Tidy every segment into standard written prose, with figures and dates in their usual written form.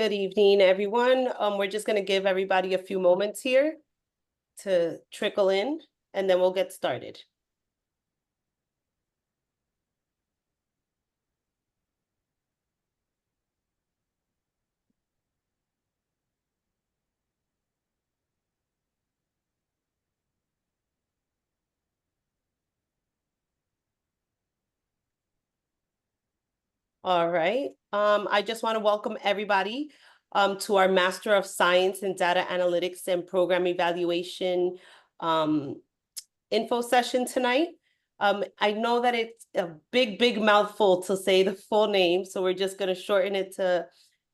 Good evening, everyone. We're just going to give everybody a few moments here to trickle in, and then we'll get started. All right. I just want to welcome everybody to our Master of Science in Data Analytics and Program Evaluation info session tonight. I know that it's a big mouthful to say the full name, so we're just going to shorten it to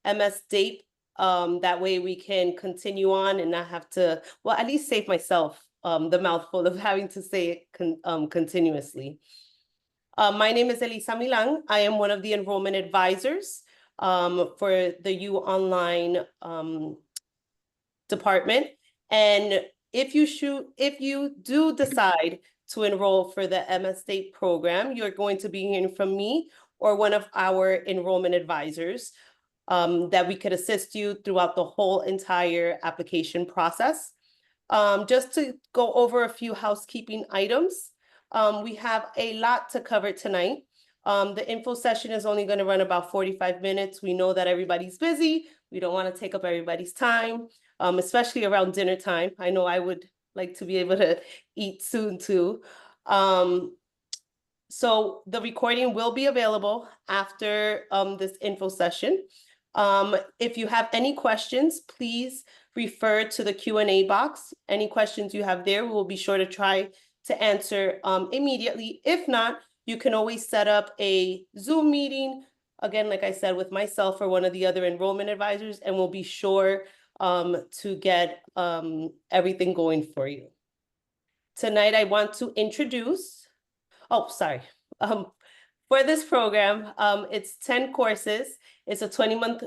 MS DAPE. That way we can continue on and not have to, well, at least save myself the mouthful of having to say it continuously. My name is Elisa Milan. I am one of the enrollment advisors for the U Online department. And if you do decide to enroll for the MS DAPE program, you're going to be hearing from me or one of our enrollment advisors that we could assist you throughout the whole entire application process. Just to go over a few housekeeping items, we have a lot to cover tonight. The info session is only going to run about 45 minutes. We know that everybody's busy. We don't want to take up everybody's time, especially around dinner time. I know I would like to be able to eat soon too. So the recording will be available after this info session. If you have any questions, please refer to the Q&A box. Any questions you have there, we'll be sure to try to answer immediately. If not, you can always set up a Zoom meeting, again, like I said, with myself or one of the other enrollment advisors, and we'll be sure to get everything going for you. Tonight, I want to introduce, for this program, it's 10 courses. It's a 20-month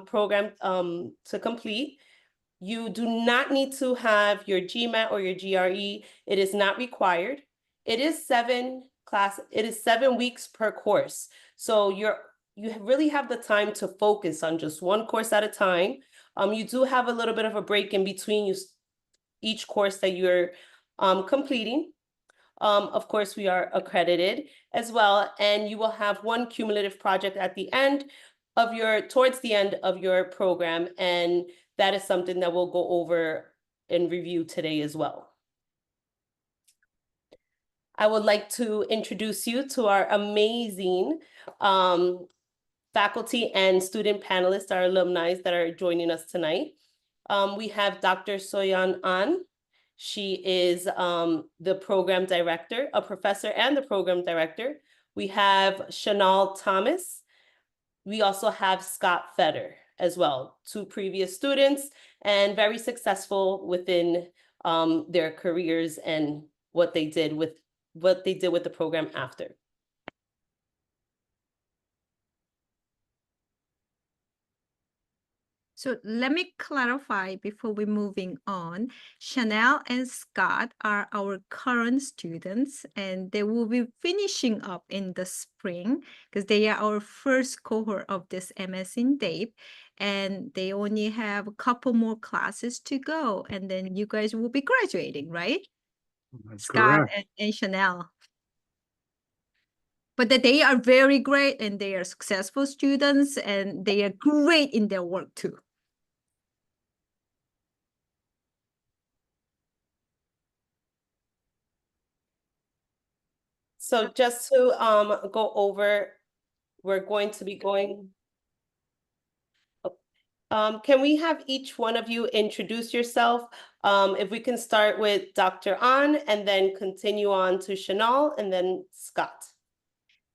program to complete. You do not need to have your GMAT or your GRE. It is not required. It is 7 weeks per course. So you really have the time to focus on just one course at a time. You do have a little bit of a break in between each course that you're completing. Of course, we are accredited as well, and you will have one cumulative project at the end of towards the end of your program, and that is something that we'll go over and review today as well. I would like to introduce you to our amazing faculty and student panelists, our alumni that are joining us tonight. We have Dr. Soyeon An. She is the program director, a professor and the program director. We have Chanel Thomas. We also have Scott Fetter as well, 2 previous students and very successful within their careers and what they did with the program after. So let me clarify before we moving on. Chanel and Scott are our current students, and they will be finishing up in the spring because they are our first cohort of this MS in DAPE, and they only have a couple more classes to go, and then you guys will be graduating, right? That's Scott correct. and Chanel. But that they are very great, and they are successful students, and they are great in their work too. So just to go over, we're going to be going. Can we have each one of you introduce yourself? If we can start with Dr. An and then continue on to Chanel and then Scott.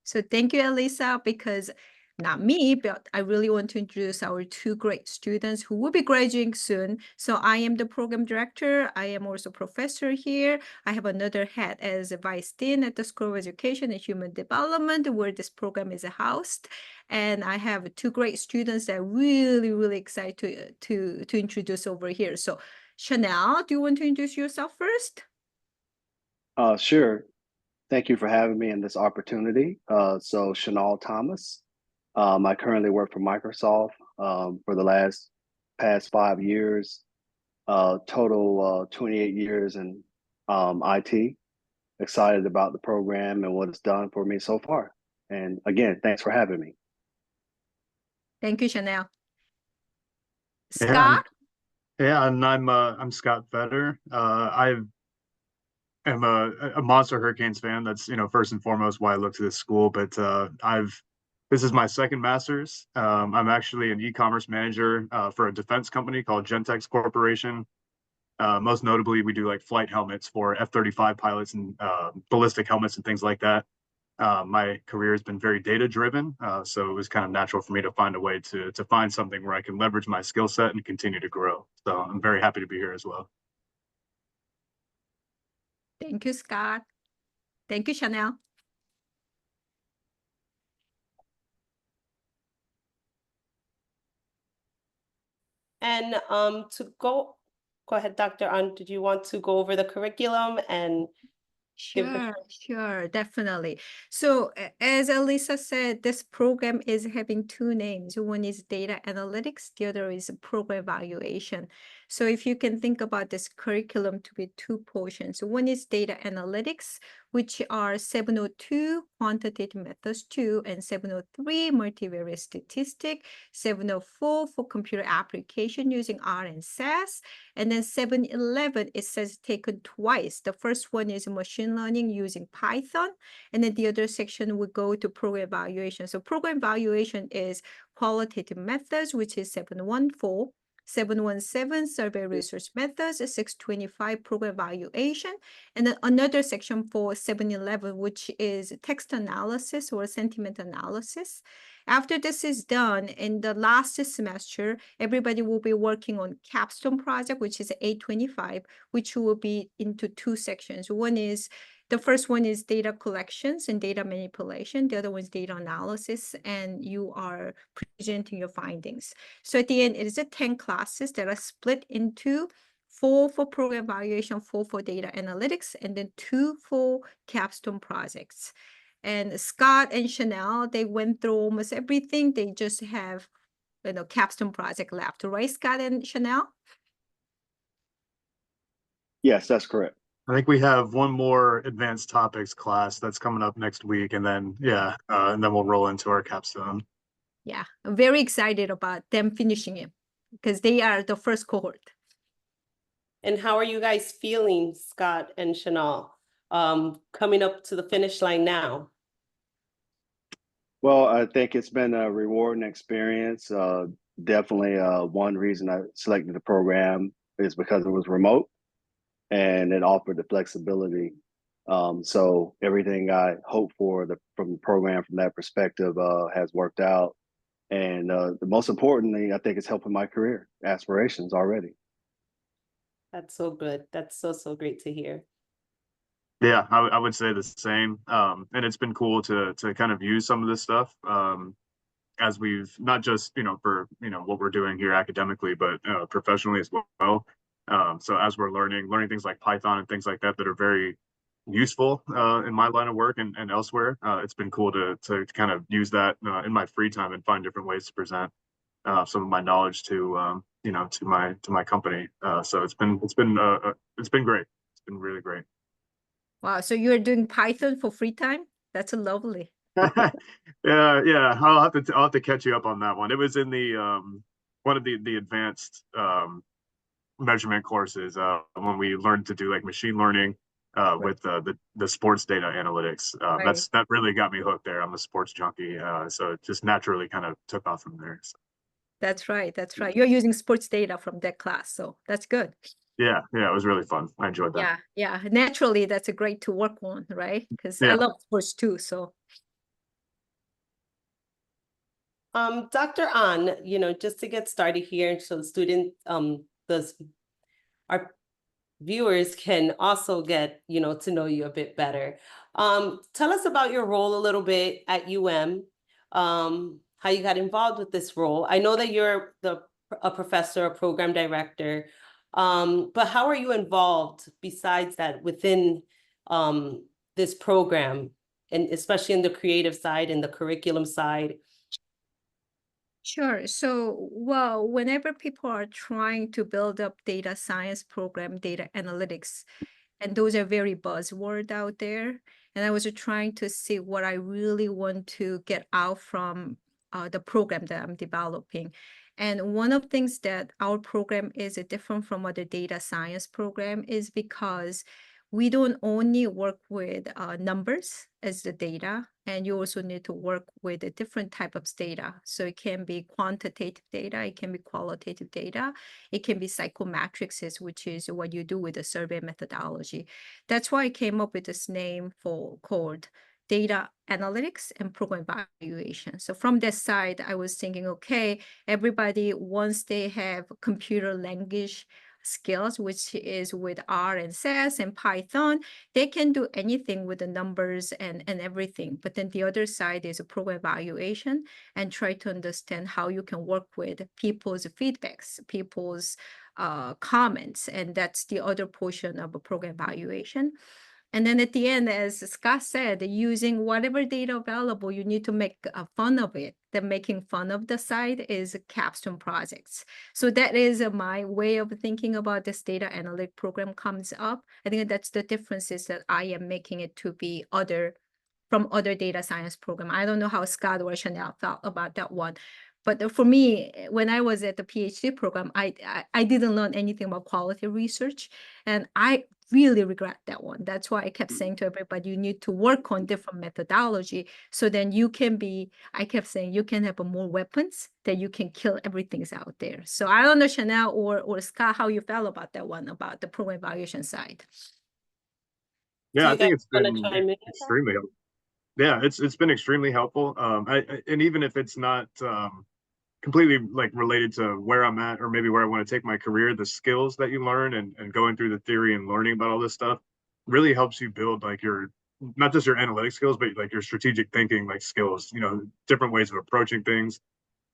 So thank you, Elisa, because not me, but I really want to introduce our 2 great students who will be graduating soon. So I am the program director. I am also professor here. I have another hat as a vice dean at the School of Education and Human Development, where this program is housed. And I have 2 great students that I'm really excited to introduce over here. So Chanel, do you want to introduce yourself first? Sure. Thank you for having me in this opportunity. So Chanel Thomas. I currently work for Microsoft. for the past 5 years, total 28 years in IT. Excited about the program and what it's done for me so far. And again, thanks for having me. Thank you, Chanel. Yeah, Scott? yeah, and I'm Scott Fetter. I am a Monster Hurricanes fan. That's, first and foremost why I looked to this school. But this is my second master's. I'm actually an e-commerce manager for a defense company called Gentex Corporation. Most notably, we do like flight helmets for F-35 pilots and ballistic helmets and things like that. My career has been very data driven, so it was kind of natural for me to find a way to find something where I can leverage my skill set and continue to grow. So I'm very happy to be here as well. Thank you, Scott. Thank you, Chanel. And to go ahead, Dr. An, did you want to go over the curriculum and give the- Sure, definitely. So as Elisa said, this program is having two names. One is data analytics, the other is program evaluation. So if you can think about this curriculum to be two portions. One is data analytics, which are 702 quantitative methods 2 and 703 multivariate statistic, 704 for computer application using R and SAS, and then 711 it says taken twice. The first one is machine learning using Python, and then the other section would go to program evaluation. So program evaluation is qualitative methods, which is 714. 717 survey research methods, 625 program evaluation, and then another section for 711, which is text analysis or sentiment analysis. After this is done, in the last semester, everybody will be working on capstone project, which is 825, which will be into two sections. The first one is data collections and data manipulation. The other one is data analysis, and you are presenting your findings. So at the end, it is 10 classes that are split into 4 for program evaluation, 4 for data analytics, and then 2 for capstone projects. And Scott and Chanel, they went through almost everything. They just have, capstone project left, right, Scott and Chanel? Yes, that's correct. I think we have one more advanced topics class that's coming up next week, and then and then we'll roll into our capstone. Yeah, I'm very excited about them finishing it because they are the first cohort. And how are you guys feeling, Scott and Chanel, coming up to the finish line now? Well, I think it's been a rewarding experience. Definitely one reason I selected the program is because it was remote and it offered the flexibility. So everything I hoped for from the program from that perspective has worked out. And the most importantly, I think it's helping my career aspirations already. That's so good. That's so great to hear. Yeah, I would say the same. And it's been cool to kind of use some of this stuff as we've not just, for, what we're doing here academically, but professionally as well. So as we're learning things like Python and things like that are very useful in my line of work and elsewhere, it's been cool to kind of use that in my free time and find different ways to present some of my knowledge to to my company. So it's been great. It's been really great. Wow, so you're doing Python for free time? That's lovely. Yeah. I'll have to catch you up on that one. It was in the one of the advanced measurement courses when we learned to do like machine learning with the sports data analytics. Right. That really got me hooked there. I'm a sports junkie, so it just naturally kind of took off from there. So. That's right. You're using sports data from that class, so that's good. Yeah, it was really fun. I enjoyed that. Yeah. Naturally, that's a great to work on, right? Because I love sports too. So, Dr. An, just to get started here, so the student, our viewers can also get, to know you a bit better. Tell us about your role a little bit at how you got involved with this role. I know that you're a professor, a program director, but how are you involved besides that within this program, and especially in the creative side and the curriculum side? Sure. So, well, whenever people are trying to build up data science program, data analytics, and those are very buzzword out there. And I was trying to see what I really want to get out from the program that I'm developing. And one of the things that our program is different from other data science program is because we don't only work with numbers as the data, and you also need to work with a different type of data. So it can be quantitative data, it can be qualitative data, it can be psychometrics, which is what you do with the survey methodology. That's why I came up with this name called data analytics and program evaluation. So from that side, I was thinking, okay, everybody, once they have computer language skills, which is with R and SAS and Python, they can do anything with the numbers and everything. But then the other side is a program evaluation and try to understand how you can work with people's feedbacks, people's comments. And that's the other portion of a program evaluation. And then at the end, as Scott said, using whatever data available, you need to make fun of it. The making fun of the side is capstone projects. So that is my way of thinking about this data analytic program comes up. I think that's the differences that I am making it to be from other data science program. I don't know how Scott or Chanel felt about that one. But for me, when I was at the PhD program, I didn't learn anything about quality research. And I really regret that one. That's why I kept saying to everybody, you need to work on different methodology. So then you can I kept saying, you can have more weapons that you can kill everything's out there. So I don't know, Chanel or Scott, how you felt about that one, about the program evaluation side. Do Yeah, I you think guys it's wanna been chime in with that? extremely helpful. Yeah, it's been extremely helpful. And even if it's not completely like related to where I'm at or maybe where I want to take my career, the skills that you learn and going through the theory and learning about all this stuff really helps you build like your not just your analytic skills, but like your strategic thinking like skills, different ways of approaching things,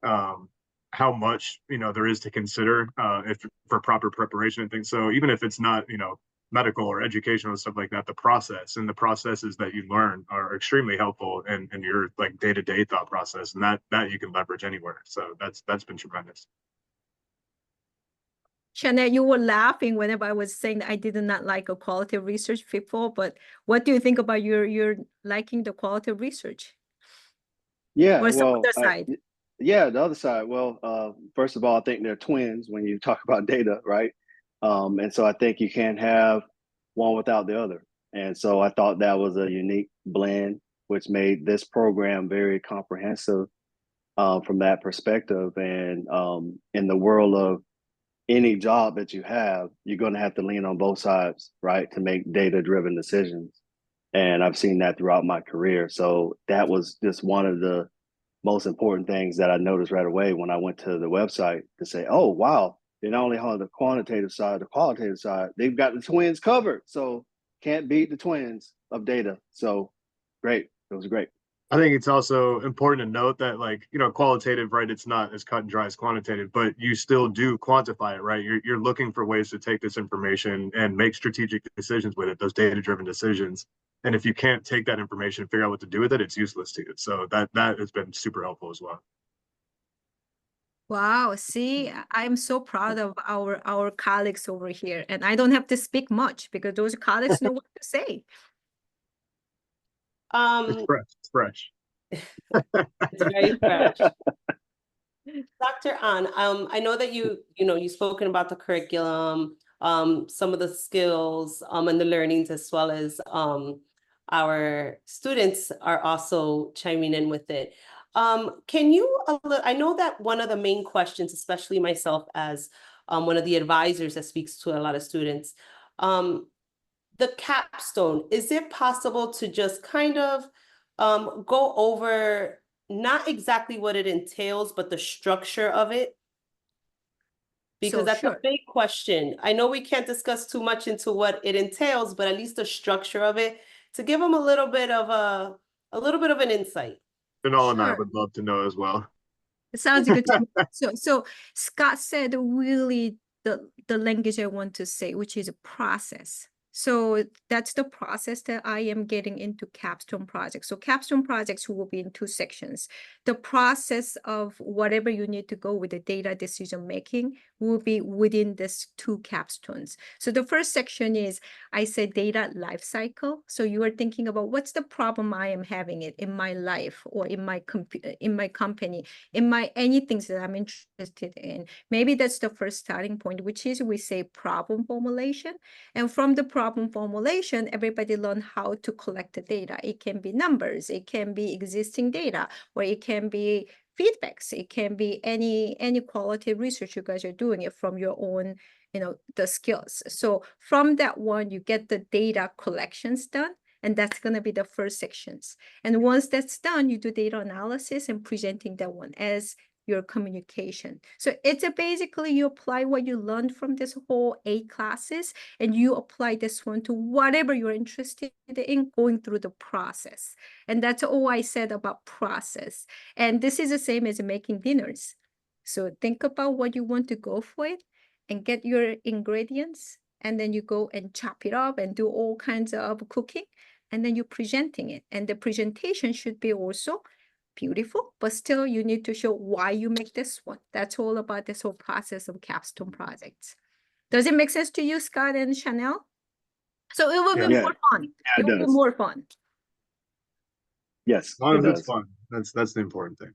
how much, there is to consider if for proper preparation and things. So even if it's not, medical or educational and stuff like that, the process and the processes that you learn are extremely helpful in your like day-to-day thought process, and that you can leverage anywhere. So that's been tremendous. Chanel, you were laughing whenever I was saying that I did not like a quality research before, but what do you think about your liking the quality research? Yeah, Or some well, other side? yeah, the other side. Well, first of all, I think they're twins when you talk about data, right? And so I think you can't have one without the other. And so I thought that was a unique blend, which made this program very comprehensive from that perspective. And in the world of any job that you have, you're going to have to lean on both sides, right, to make data-driven decisions. And I've seen that throughout my career. So that was just one of the most important things that I noticed right away when I went to the website to say, oh, wow, they not only on the quantitative side, the qualitative side, they've got the twins covered. So can't beat the twins of data. So great. It was great. I think it's also important to note that like, qualitative, right, it's not as cut and dry as quantitative, but you still do quantify it, right? You're looking for ways to take this information and make strategic decisions with it, those data-driven decisions. And if you can't take that information and figure out what to do with it, it's useless to you. So that has been super helpful as well. Wow, see, I'm so proud of our colleagues over here, and I don't have to speak much because those colleagues know what to say. It's fresh. It's fresh. It's very fresh. Dr. An, I know that you've spoken about the curriculum, some of the skills, and the learnings, as well as our students are also chiming in with it. Can you, I know that one of the main questions, especially myself as one of the advisors that speaks to a lot of students, the capstone, is it possible to just kind of go over not exactly what it entails, but the structure of it? Because So that's a sure. big question. I know we can't discuss too much into what it entails, but at least the structure of it, to give them a little bit of an insight. Janelle and I Sure. would love to know as well. It sounds good to me. So Scott said really the language I want to say, which is a process. So that's the process that I am getting into capstone projects. So capstone projects will be in two sections. The process of whatever you need to go with the data decision making will be within these two capstones. So the first section is, I say, data life cycle. So you are thinking about what's the problem I am having it in my life or in my company, in my anything that I'm interested in. Maybe that's the first starting point, which is we say problem formulation. And from the problem formulation, everybody learn how to collect the data. It can be numbers, it can be existing data, or it can be feedbacks. It can be any quality research you guys are doing it from your own, the skills. So from that one, you get the data collections done. And that's going to be the first sections. And once that's done, you do data analysis and presenting that one as your communication. So it's basically you apply what you learned from this whole 8 classes and you apply this one to whatever you're interested in going through the process. And that's all I said about process. And this is the same as making dinners. So think about what you want to go for it and get your ingredients. And then you go and chop it up and do all kinds of cooking. And then you're presenting it. And the presentation should be also beautiful, but still you need to show why you make this one. That's all about this whole process of capstone projects. Does it make sense to you, Scott and Chanel? So it will be Yeah. more fun. Yeah, It will be does. more fun. Yes, As long it as it's does. fun, that's the important thing.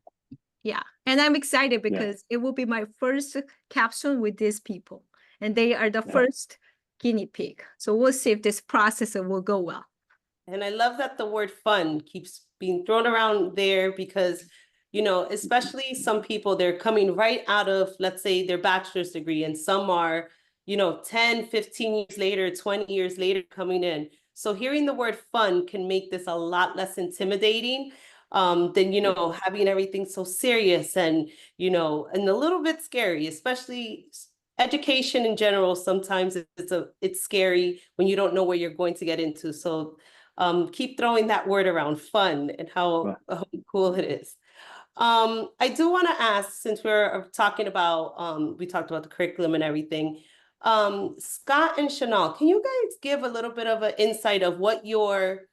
Yeah, and I'm excited because it will be my first capstone with these people, and they are the Yeah. first guinea pig. So we'll see if this process will go well. And I love that the word fun keeps being thrown around there because, especially some people, they're coming right out of, let's say, their bachelor's degree, and some are, 10, 15 years later, 20 years later coming in. So hearing the word fun can make this a lot less intimidating than, having everything so serious and, and a little bit scary, especially education in general. Sometimes it's scary when you don't know where you're going to get into. So keep throwing that word around, fun, and how cool it is. I do want to ask, since we're talking about, we talked about the curriculum and everything, Scott and Chanel, can you guys give a little bit of an insight of what your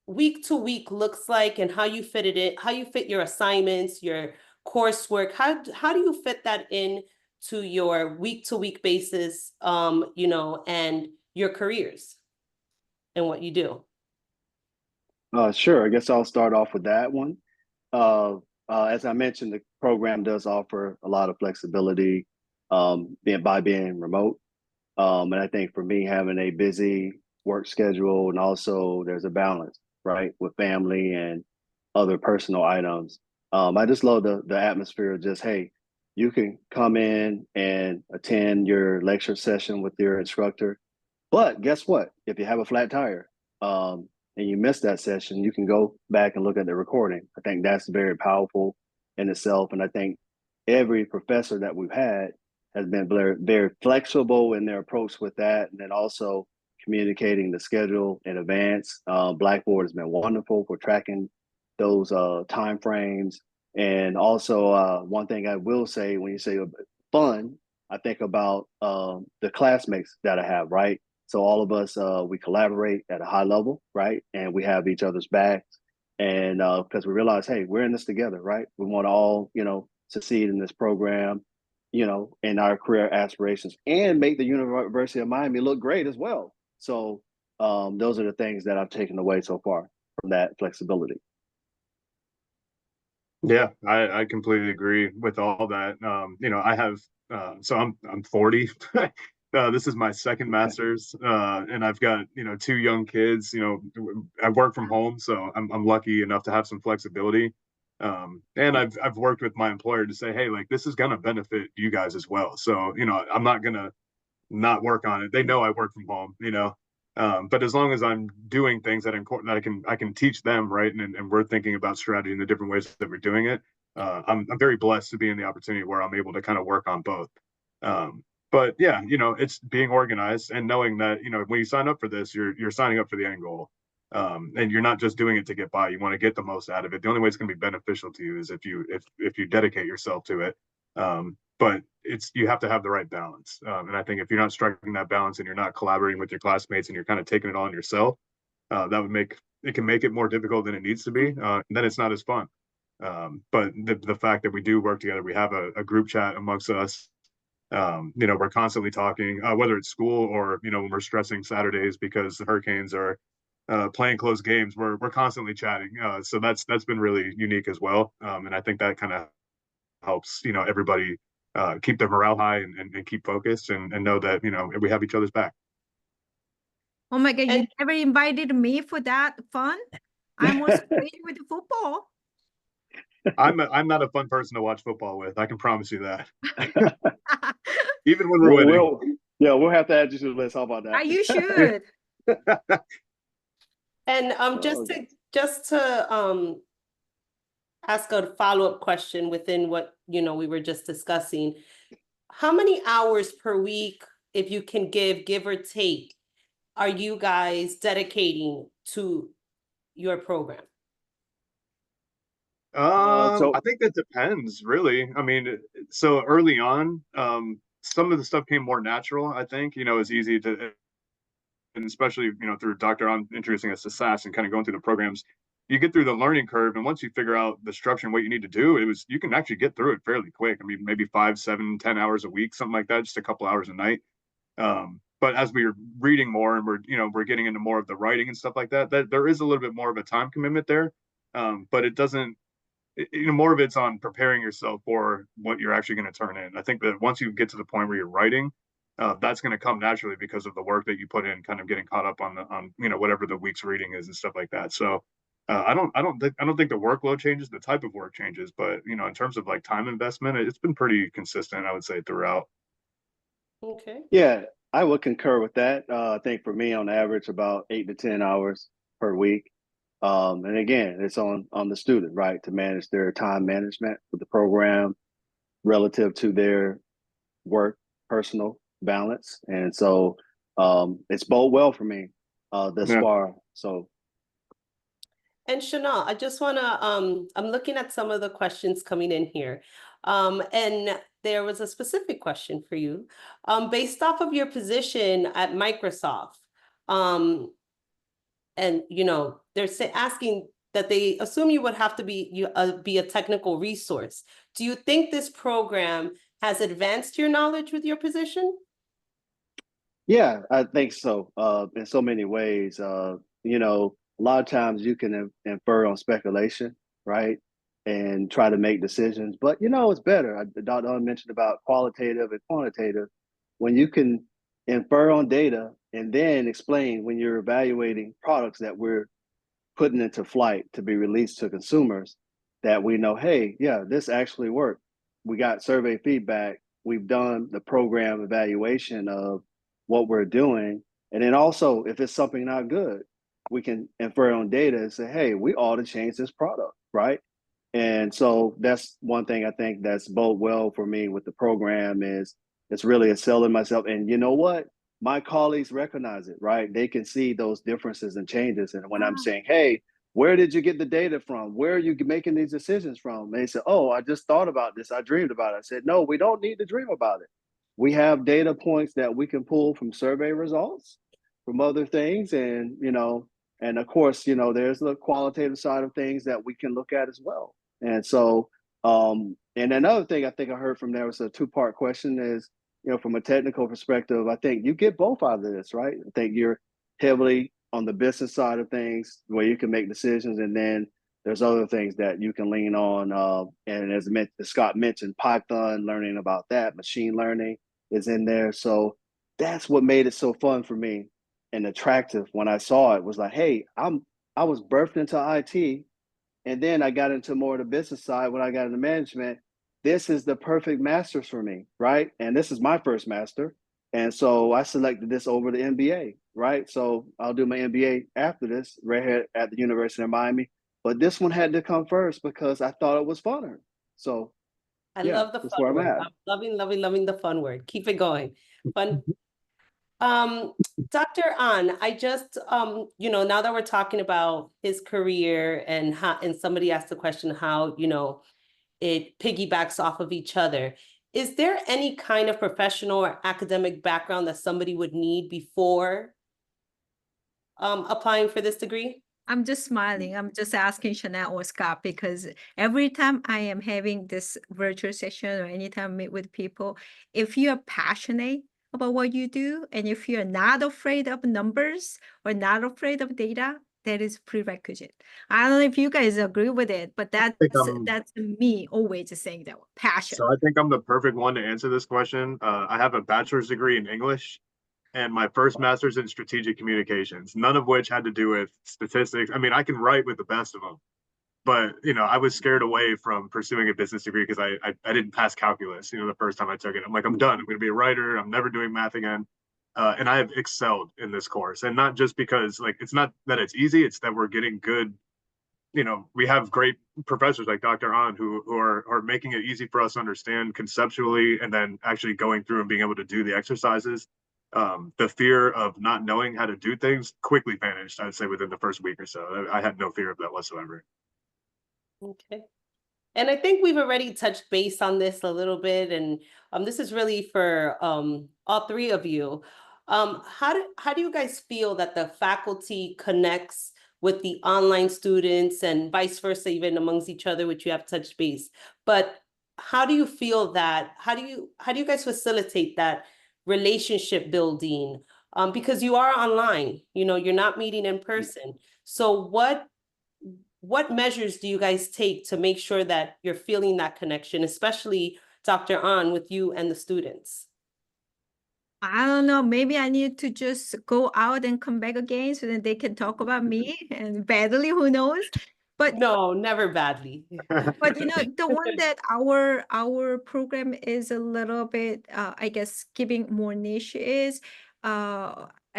week to week looks like and how you fit it in, how you fit your assignments, your coursework, how do you fit that in to your week to week basis, and your careers and what you do? Sure. I guess I'll start off with that one. As I mentioned, the program does offer a lot of flexibility by being remote. And I think for me, having a busy work schedule and also there's a balance, right, with family and other personal items. I just love the atmosphere of just, hey, you can come in and attend your lecture session with your instructor. But guess what? If you have a flat tire, and you miss that session, you can go back and look at the recording. I think that's very powerful in itself. And I think every professor that we've had has been very, very flexible in their approach with that. And then also communicating the schedule in advance. Blackboard has been wonderful for tracking those time frames. And also one thing I will say, when you say fun, I think about the classmates that I have, right? So all of us, we collaborate at a high level, right? And we have each other's backs. And because we realize, hey, we're in this together, right? We want to all, succeed in this program, in our career aspirations and make the University of Miami look great as well. So those are the things that I've taken away so far from that flexibility. Yeah, I completely agree with all that. I have, so I'm 40. This is my second master's, and I've got, 2 young kids. I work from home, so I'm lucky enough to have some flexibility. And I've worked with my employer to say, hey, like, this is gonna benefit you guys as well. So, I'm not gonna not work on it. They know I work from home, but as long as I'm doing things that I can teach them, right, and we're thinking about strategy and the different ways that we're doing it. I'm very blessed to be in the opportunity where I'm able to kind of work on both. But yeah, it's being organized and knowing that, when you sign up for this, you're signing up for the end goal. And you're not just doing it to get by. You want to get the most out of it. The only way it's going to be beneficial to you is if you dedicate yourself to it. but you have to have the right balance. And I think if you're not striking that balance and you're not collaborating with your classmates and you're kind of taking it on yourself, that can make it more difficult than it needs to be. And then it's not as fun. But the fact that we do work together, we have a group chat amongst us. We're constantly talking, whether it's school or, when we're stressing Saturdays because the Hurricanes are playing close games, we're constantly chatting. So that's been really unique as well. And I think that kind of helps, everybody keep their morale high and keep focused and know that, we have each other's back. Oh my God, you And- never invited me for that fun? I'm more crazy with the football. I'm not a fun person to watch football with. I can promise you that. Even when we're winning. We'll have to add you to the list. How about that? You should. And just to ask a follow-up question within what we were just discussing, how many hours per week, if you can give or take, are you guys dedicating to your program? So- I think that depends, really. I mean, so early on, some of the stuff came more natural, I think. It's easy to, and especially, through Dr. On introducing us to SAS and kind of going through the programs, you get through the learning curve. And once you figure out the structure and what you need to do, you can actually get through it fairly quick. I mean, maybe 5, 7, 10 hours a week, something like that, just a couple hours a night. But as we're reading more and we're getting into more of the writing and stuff like that, there is a little bit more of a time commitment there. But it doesn't, more of it's on preparing yourself for what you're actually going to turn in. I think that once you get to the point where you're writing, that's going to come naturally because of the work that you put in, kind of getting caught up on whatever the week's reading is and stuff like that. So I don't think the workload changes, the type of work changes, but in terms of like time investment, it's been pretty consistent, I would say, throughout. Okay. Yeah, I would concur with that. I think for me, on average, about 8 to 10 hours per week. And again, it's on the student, right, to manage their time management with the program relative to their work, personal balance. And so it's bode well for me thus far. So. And Chanel, I just want to, I'm looking at some of the questions coming in here. And there was a specific question for you. Based off of your position at Microsoft, and they're asking that they assume you would have to be a technical resource. Do you think this program has advanced your knowledge with your position? Yeah, I think so. In so many ways, a lot of times you can infer on speculation, right, and try to make decisions. But it's better. Dr. Owen mentioned about qualitative and quantitative. When you can infer on data and then explain when you're evaluating products that we're putting into flight to be released to consumers, that we know, hey, yeah, this actually worked. We got survey feedback. We've done the program evaluation of what we're doing. And then also, if it's something not good, we can infer on data and say, hey, we ought to change this product, right? And so that's one thing I think that's bode well for me with the program is it's really excelling myself. And you know what? My colleagues recognize it, right? They can see those differences and changes. And when I'm saying, hey, where did you get the data from? Where are you making these decisions from? And they say, oh, I just thought about this. I dreamed about it. I said, no, we don't need to dream about it. We have data points that we can pull from survey results, from other things. And, and of course, there's the qualitative side of things that we can look at as well. And so, and another thing I think I heard from there was a 2-part question is, from a technical perspective, I think you get both out of this, right? I think you're heavily on the business side of things where you can make decisions. And then there's other things that you can lean on. And as Scott mentioned, Python, learning about that, machine learning is in there. So that's what made it so fun for me and attractive when I saw it was like, hey, I was birthed into IT. And then I got into more of the business side when I got into management. This is the perfect master's for me, right? And this is my first master. And so I selected this over the MBA, right? So I'll do my MBA after this, right here at the University of Miami. But this one had to come first because I thought it was funner. So I love the fun word. I'm loving the fun word. Keep it going. Fun. Dr. An, I just, now that we're talking about his career and somebody asked the question how, it piggybacks off of each other. is there any kind of professional or academic background that somebody would need before applying for this degree? I'm just smiling. I'm just asking Chanel or Scott because every time I am having this virtual session or anytime I meet with people, if you are passionate about what you do and if you're not afraid of numbers or not afraid of data, that is prerequisite. I don't know if you guys agree with it, but think that's me always saying that passion. So I think I'm the perfect one to answer this question. I have a bachelor's degree in English and my first master's in strategic communications, none of which had to do with statistics. I mean, I can write with the best of them, but I was scared away from pursuing a business degree because I didn't pass calculus. The first time I took it, I'm like, I'm done. I'm going to be a writer. I'm never doing math again. And I have excelled in this course, and not just because it's not that it's easy; it's that we're getting good. We have great professors like Dr. Ahn who are making it easy for us to understand conceptually, and then actually going through and being able to do the exercises. The fear of not knowing how to do things quickly vanished, I'd say, within the first week or so. I had no fear of that whatsoever. Okay. And I think we've already touched base on this a little bit, and this is really for all three of you. How do you guys feel that the faculty connects with the online students and vice versa, even amongst each other, which you have touched base? But how do you feel that? How do you guys facilitate that relationship building? Because you are online, you're not meeting in person. So what measures do you guys take to make sure that you're feeling that connection, especially Dr. Ahn with you and the students? I don't know, maybe I need to just go out and come back again so that they can talk about me and badly, who knows? But No, never badly. But the one that our program is a little bit, I guess, giving more niche is,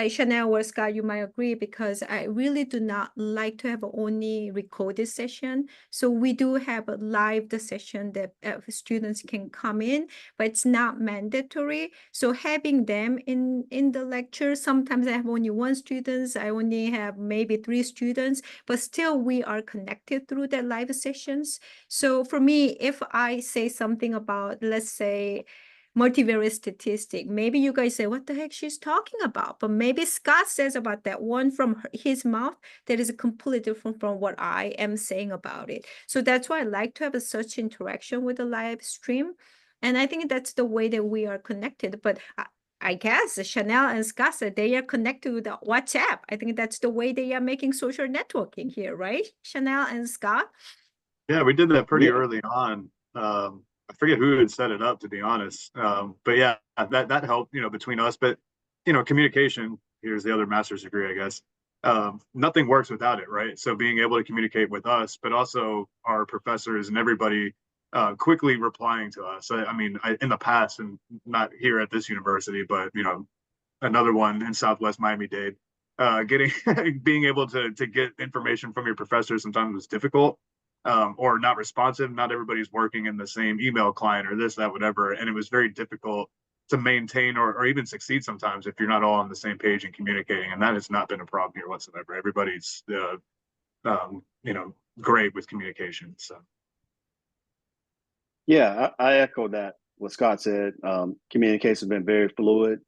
Chanel or Scott, you might agree, because I really do not like to have only recorded session. So we do have a live session that students can come in, but it's not mandatory. So having them in the lecture, sometimes I have only one students, I only have maybe 3 students, but still we are connected through the live sessions. So for me, if I say something about, let's say, multivariate statistic, maybe you guys say, what the heck she's talking about? But maybe Scott says about that one from his mouth that is completely different from what I am saying about it. So that's why I like to have such interaction with the live stream. And I think that's the way that we are connected. But I guess Chanel and Scott said they are connected with the WhatsApp. I think that's the way they are making social networking here, right? Chanel and Scott? Yeah, we did that pretty Yeah. early on. I forget who had set it up, to be honest. But yeah, that helped, between us. But communication, here's the other master's degree, I guess. Nothing works without it, right? So being able to communicate with us, but also our professors and everybody quickly replying to us. In the past, and not here at this university, but another one in Southwest Miami-Dade, being able to get information from your professors sometimes was difficult. Or not responsive. Not everybody's working in the same email client or this, that, whatever. And it was very difficult to maintain or even succeed sometimes if you're not all on the same page and communicating. And that has not been a problem here whatsoever. Everybody's, great with communication. So. Yeah, I echo that, what Scott said. Communication has been very fluid.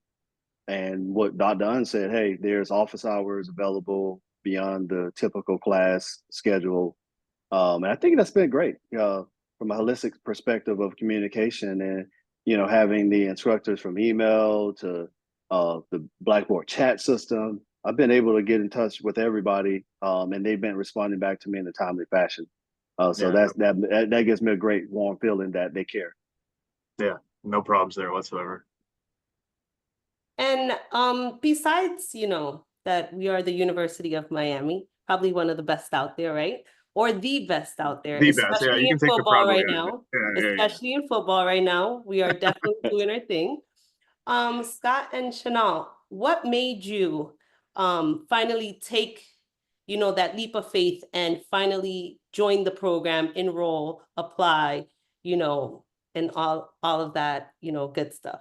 And what Dr. Ahn said, hey, there's office hours available beyond the typical class schedule. And I think that's been great from a holistic perspective of communication, and having the instructors from email to the Blackboard chat system. I've been able to get in touch with everybody, and they've been responding back to me in a timely fashion. So Yeah, that gives me a great warm feeling that they care. Yeah, no problems there whatsoever. And besides, that we are the University of Miami, probably one of the best out there, right? Or the best out there, The best, yeah. especially You in can take the football probably right out of it. now. Yeah. Especially in football right now, we are definitely doing our thing. Scott and Chanel, what made you finally take, that leap of faith and finally join the program, enroll, apply, and all of that, good stuff?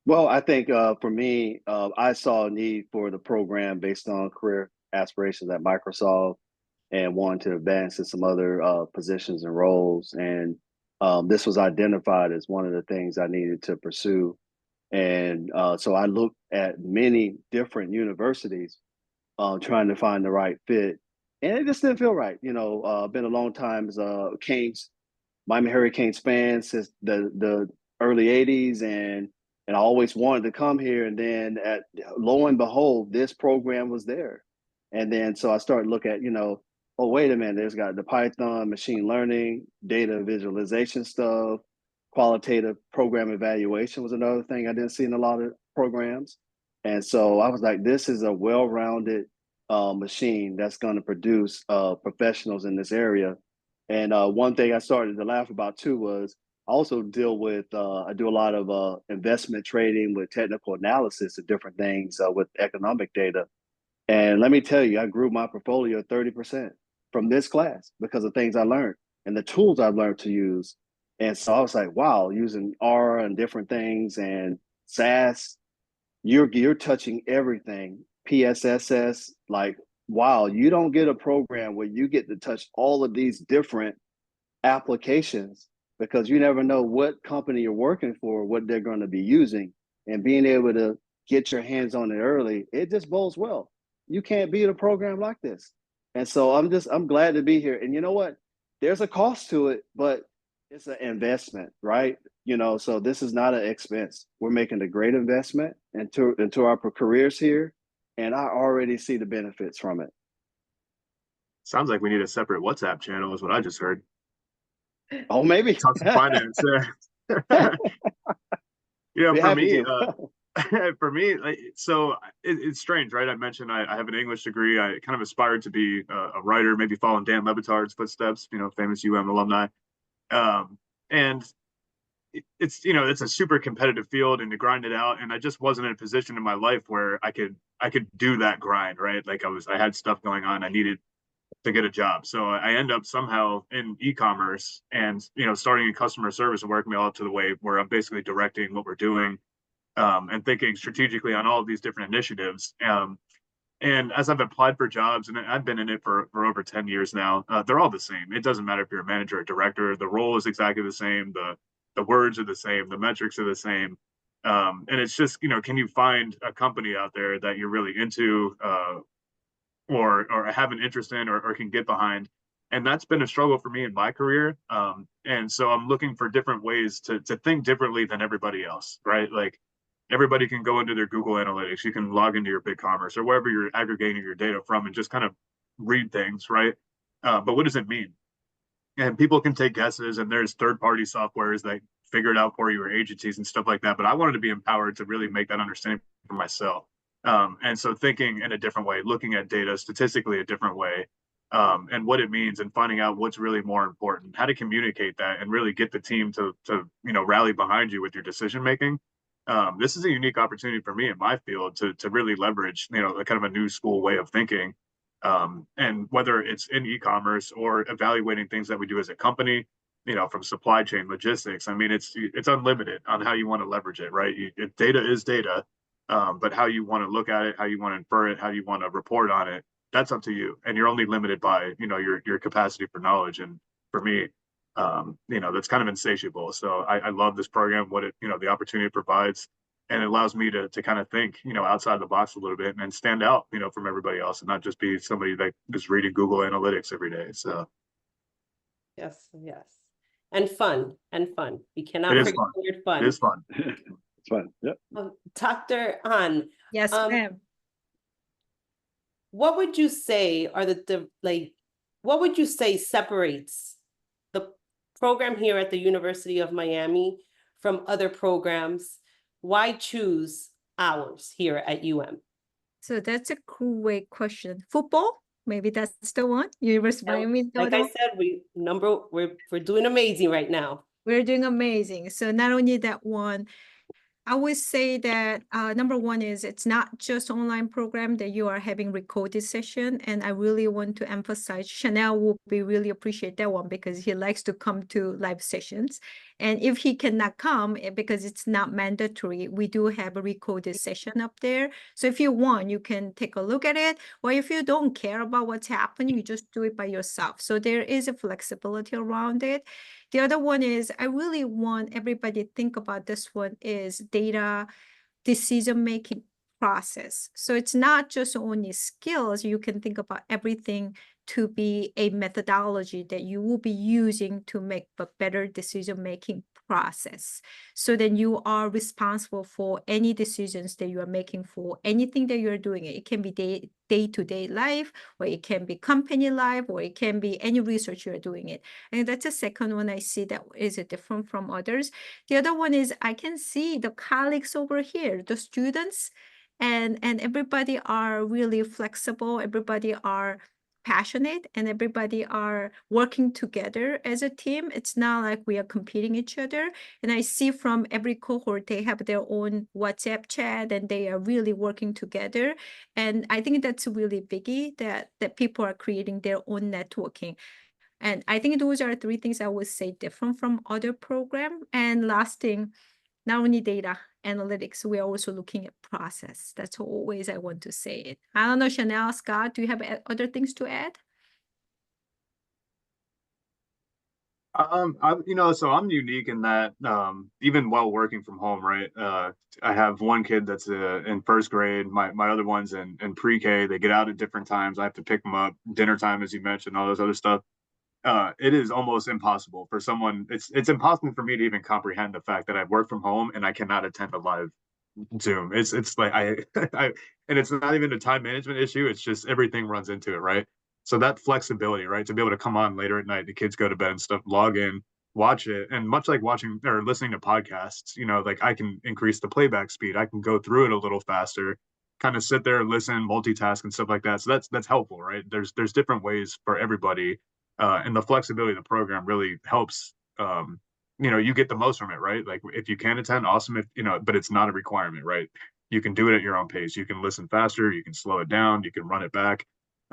Well, I think for me, I saw a need for the program based on career aspirations at Microsoft and wanted to advance in some other positions and roles. And this was identified as one of the things I needed to pursue. And so I looked at many different universities trying to find the right fit. And it just didn't feel right. Been a long time as a Miami Hurricanes fan since the early 80s. And I always wanted to come here. And then lo and behold, this program was there. And then so I started looking at, oh, wait a minute, there's got the Python, machine learning, data visualization stuff, qualitative program evaluation was another thing I didn't see in a lot of programs. And so I was like, this is a well-rounded machine that's going to produce professionals in this area. And one thing I started to laugh about too was I also deal with, I do a lot of investment trading with technical analysis of different things with economic data. And let me tell you, I grew my portfolio 30% from this class because of things I learned and the tools I've learned to use. And so I was like, wow, using R and different things and SAS, you're touching everything. PSSS, like, wow, you don't get a program where you get to touch all of these different applications because you never know what company you're working for, what they're going to be using, and being able to get your hands on it early, it just bodes well. You can't beat a program like this. And so I'm glad to be here. And you know what? There's a cost to it, but it's an investment, right? So this is not an expense. We're making a great investment into our careers here. And I already see the benefits from it. Sounds like we need a separate WhatsApp channel is what I just heard. Oh, maybe. Talk some finance. For me, so it's strange, right? I mentioned I have an English degree. I kind of aspired to be a writer, maybe following Dan Le Batard's footsteps, famous UM alumni. And it's a super competitive field and to grind it out. And I just wasn't in a position in my life where I could do that grind, right? Like I had stuff going on. I needed to get a job. So I end up somehow in e-commerce and, starting in customer service and working me all up to the way where I'm basically directing what we're doing and thinking strategically on all of these different initiatives. And as I've applied for jobs, and I've been in it for over 10 years now, they're all the same. It doesn't matter if you're a manager or director, the role is exactly the same. The words are the same, the metrics are the same. And it's just, can you find a company out there that you're really into or have an interest in or can get behind? And that's been a struggle for me in my career. And so I'm looking for different ways to think differently than everybody else, right? Like everybody can go into their Google Analytics. You can log into your BigCommerce or wherever you're aggregating your data from and just kind of read things, right? But what does it mean? And people can take guesses, and there's third-party softwares that figure it out for you or agencies and stuff like that. But I wanted to be empowered to really make that understanding for myself. And so thinking in a different way, looking at data statistically a different way, and what it means and finding out what's really more important, how to communicate that and really get the team to rally behind you with your decision-making. This is a unique opportunity for me in my field to really leverage, a kind of a new school way of thinking. And whether it's in e-commerce or evaluating things that we do as a company, from supply chain logistics, I mean, it's unlimited on how you want to leverage it, right? Data is data, but how you want to look at it, how you want to infer it, how you want to report on it, that's up to you. And you're only limited by, your capacity for knowledge. And for me, that's kind of insatiable. So I love this program, what it, the opportunity it provides. And it allows me to kind of think, outside the box a little bit and stand out, from everybody else and not just be somebody that is reading Google Analytics every day. So. Yes. And fun. We cannot forget the word fun. It is fun. It's fun. Yep. Dr. Han. Yes, ma'am. What would you say are what would you say separates the program here at the University of Miami from other programs? Why choose ours here at UM? So that's a great question. Football, maybe that's the one. University of Miami. Like I said, we're doing amazing right now. We're doing amazing. So not only that one, I would say that number one is it's not just online program that you are having recorded session. And I really want to emphasize Chanel will be really appreciate that one because he likes to come to live sessions. And if he cannot come because it's not mandatory, we do have a recorded session up there. So if you want, you can take a look at it. Or if you don't care about what's happening, you just do it by yourself. So there is a flexibility around it. The other one is, I really want everybody to think about this one is data decision-making process. So it's not just only skills, you can think about everything to be a methodology that you will be using to make a better decision-making process. So then you are responsible for any decisions that you are making for anything that you're doing. It can be day-to-day life, or it can be company life, or it can be any research you're doing it. And that's the second one I see that is different from others. The other one is I can see the colleagues over here, the students, and everybody are really flexible. Everybody are passionate, and everybody are working together as a team. It's not like we are competing each other. And I see from every cohort, they have their own WhatsApp chat, and they are really working together. And I think that's really biggie that people are creating their own networking. And I think those are three things I would say different from other program. And last thing, not only data analytics, we are also looking at process. That's always I want to say it. I don't know, Chanel, Scott, do you have other things to add? So I'm unique in that, even while working from home, right? I have one kid that's in first grade. My other one's in pre-K. They get out at different times. I have to pick them up. Dinner time, as you mentioned, all those other stuff. It is almost impossible for someone. It's impossible for me to even comprehend the fact that I work from home and I cannot attend a live Zoom. It's like and it's not even a time management issue. It's just everything runs into it, right? So that flexibility, right, to be able to come on later at night, the kids go to bed and stuff, log in, watch it, and much like watching or listening to podcasts, like I can increase the playback speed. I can go through it a little faster, kind of sit there and listen, multitask and stuff like that. So that's helpful, right? There's different ways for everybody, and the flexibility of the program really helps. You get the most from it, right? Like if you can attend, awesome. If but it's not a requirement, right? You can do it at your own pace. You can listen faster, you can slow it down, you can run it back.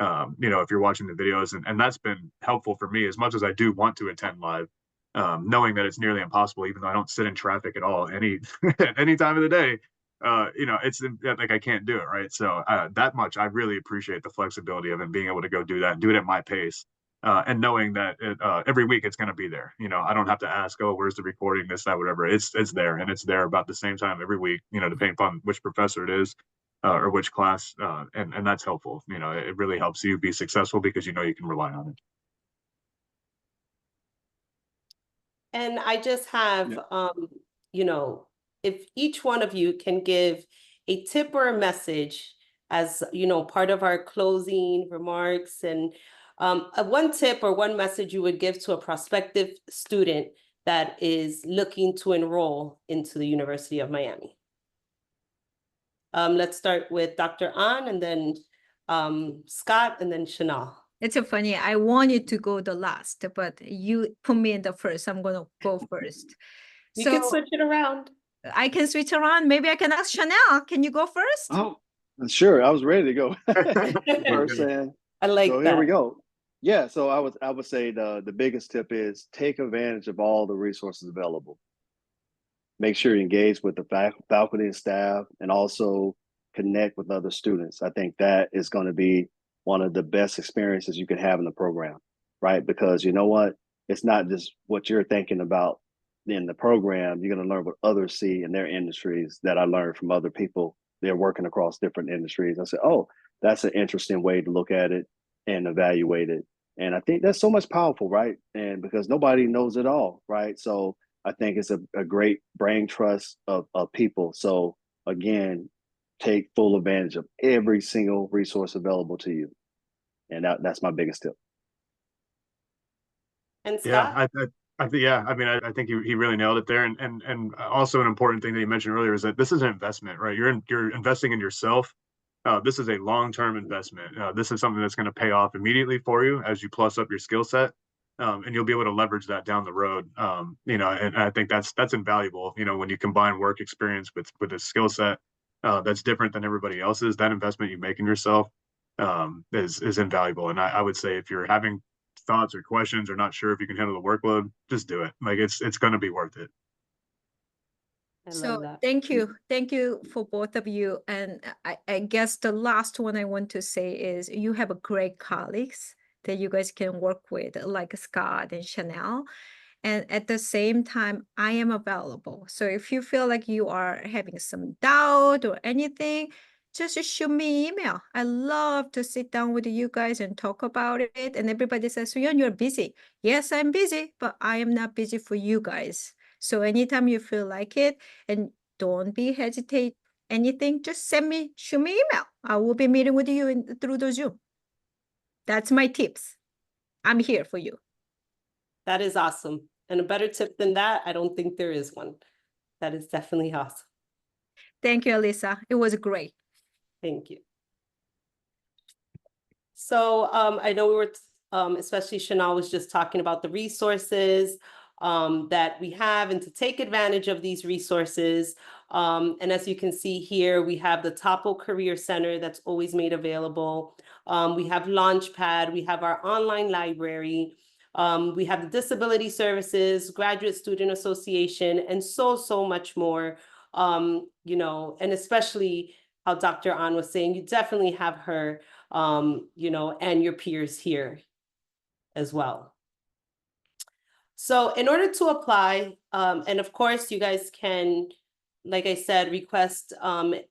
If you're watching the videos, and that's been helpful for me as much as I do want to attend live, knowing that it's nearly impossible, even though I don't sit in traffic at all any time of the day. It's like I can't do it, right? So that much I really appreciate the flexibility of it, being able to go do that and do it at my pace. And knowing that every week it's going to be there. I don't have to ask, oh, where's the recording, this, that, whatever. It's there, and it's there about the same time every week, depending upon which professor it is, or which class, and that's helpful. It really helps you be successful because you can rely on it. And I just have, if each one of you can give a tip or a message as, part of our closing remarks, and one tip or one message you would give to a prospective student that is looking to enroll into the University of Miami. Let's start with Dr. An, and then Scott, and then Chanel. It's so funny. I wanted to go the last, but you put me in the first. I'm going to go first. You can switch it around. I can switch around. Maybe I can ask Chanel. Can you go first? Oh, sure. I was ready to go first. And I like so that. Here we go. Yeah. So I would say the biggest tip is take advantage of all the resources available. Make sure you engage with the faculty and staff, and also connect with other students. I think that is going to be one of the best experiences you can have in the program, right? Because you know what? It's not just what you're thinking about in the program. You're going to learn what others see in their industries that I learned from other people. They're working across different industries. I said, oh, that's an interesting way to look at it and evaluate it. And I think that's so much powerful, right? And because nobody knows it all, right? So I think it's a great brain trust of people. So again, take full advantage of every single resource available to you. And that's my biggest tip. And Scott? Yeah, I think he really nailed it there. And also an important thing that you mentioned earlier is that this is an investment, right? You're investing in yourself. This is a long-term investment. This is something that's going to pay off immediately for you as you plus up your skill set. And you'll be able to leverage that down the road. And I think that's invaluable. When you combine work experience with a skill set that's different than everybody else's, that investment you make in yourself is invaluable. And I would say if you're having thoughts or questions or not sure if you can handle the workload, just do it. Like it's going to be worth it. So thank you for both of you. And I guess the last one I want to say is you have a great colleagues that you guys can work with, like Scott and Chanel. And at the same time, I am available. So if you feel like you are having some doubt or anything, just shoot me an email. I love to sit down with you guys and talk about it. And everybody says, Suyeon, you're busy. Yes, I'm busy, but I am not busy for you guys. So anytime you feel like it, and don't be hesitate anything, just shoot me email. I will be meeting with you through the Zoom. That's my tips. I'm here for you. That is awesome. And a better tip than that, I don't think there is one. That is definitely awesome. Thank you, Alyssa. It was great. Thank you. So I know we were, especially Chanel was just talking about the resources that we have and to take advantage of these resources. And as you can see here, we have the Topo Career Center that's always made available. We have Launchpad, we have our online library, we have the Disability Services, Graduate Student Association, and so much more. You know, and especially how Dr. An was saying, you definitely have her, you know, and your peers here as well. So in order to apply, and of course, you guys can, like I said, request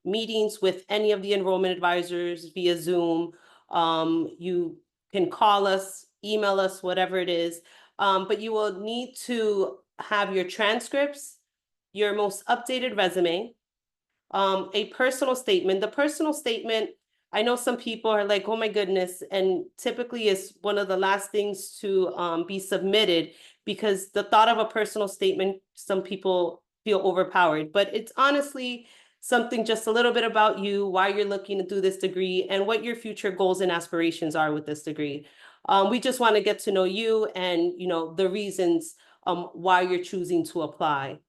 meetings with any of the enrollment advisors via Zoom. You can call us, email us, whatever it is, but you will need to have your transcripts, your most updated resume, a personal statement. The personal statement, I know some people are like, oh my goodness, and typically is one of the last things to be submitted because the thought of a personal statement, some people feel overpowered, but it's honestly something just a little bit about you, why you're looking to do this degree, and what your future goals and aspirations are with this degree. We just want to get to know you and, you know, the reasons why you're choosing to apply.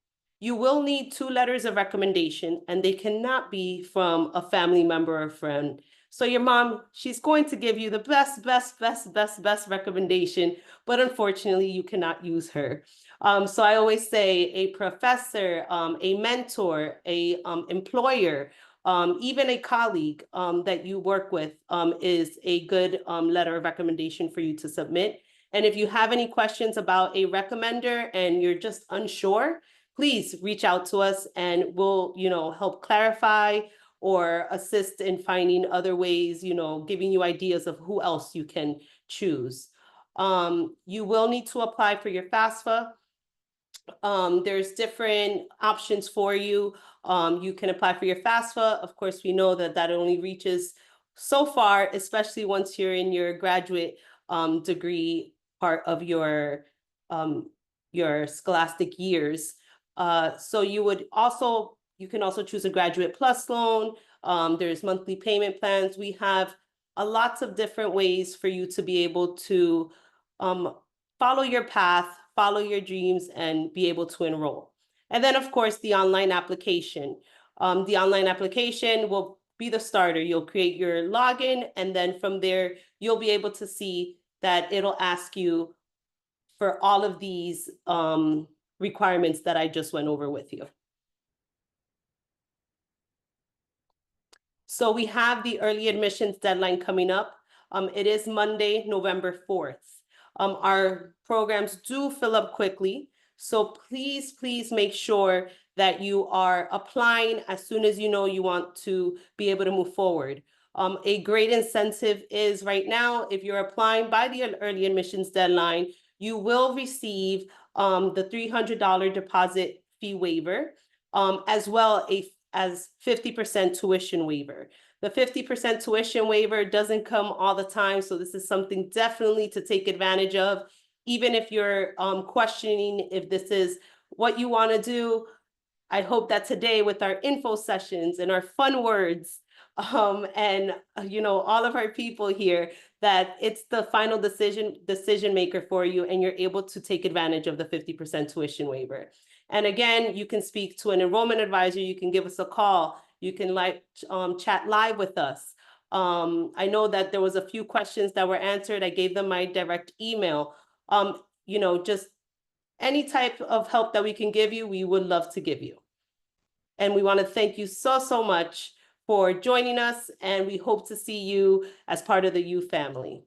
You will need 2 letters of recommendation, and they cannot be from a family member or friend. So your mom, she's going to give you the best recommendation, but unfortunately you cannot use her. So I always say a professor, a mentor, a employer, even a colleague that you work with is a good letter of recommendation for you to submit. And if you have any questions about a recommender and you're just unsure, please reach out to us and we'll, you know, help clarify or assist in finding other ways, you know, giving you ideas of who else you can choose. You will need to apply for your FAFSA. There's different options for you. You can apply for your FAFSA. Of course, we know that that only reaches so far, especially once you're in your graduate degree part of your scholastic years. So you can also choose a Graduate Plus loan. There's monthly payment plans. We have lots of different ways for you to be able to follow your path, follow your dreams, and be able to enroll. And then, of course, the online application. The online application will be the starter. You'll create your login, and then from there, you'll be able to see that it'll ask you for all of these requirements that I just went over with you. So we have the early admissions deadline coming up. It is Monday, November 4th. Our programs do fill up quickly. So please make sure that you are applying as soon as you know you want to be able to move forward. A great incentive is right now, if you're applying by the early admissions deadline, you will receive the $300 deposit fee waiver, as well as 50% tuition waiver. The 50% tuition waiver doesn't come all the time, so this is something definitely to take advantage of. Even if you're questioning if this is what you want to do, I hope that today with our info sessions and our fun words, and you know, all of our people here, that it's the final decision maker for you, and you're able to take advantage of the 50% tuition waiver. And again, you can speak to an enrollment advisor. You can give us a call. You can chat live with us. I know that there was a few questions that were answered. I gave them my direct email. You know, just any type of help that we can give you, we would love to give you. And we want to thank you so much for joining us, and we hope to see you as part of the U family.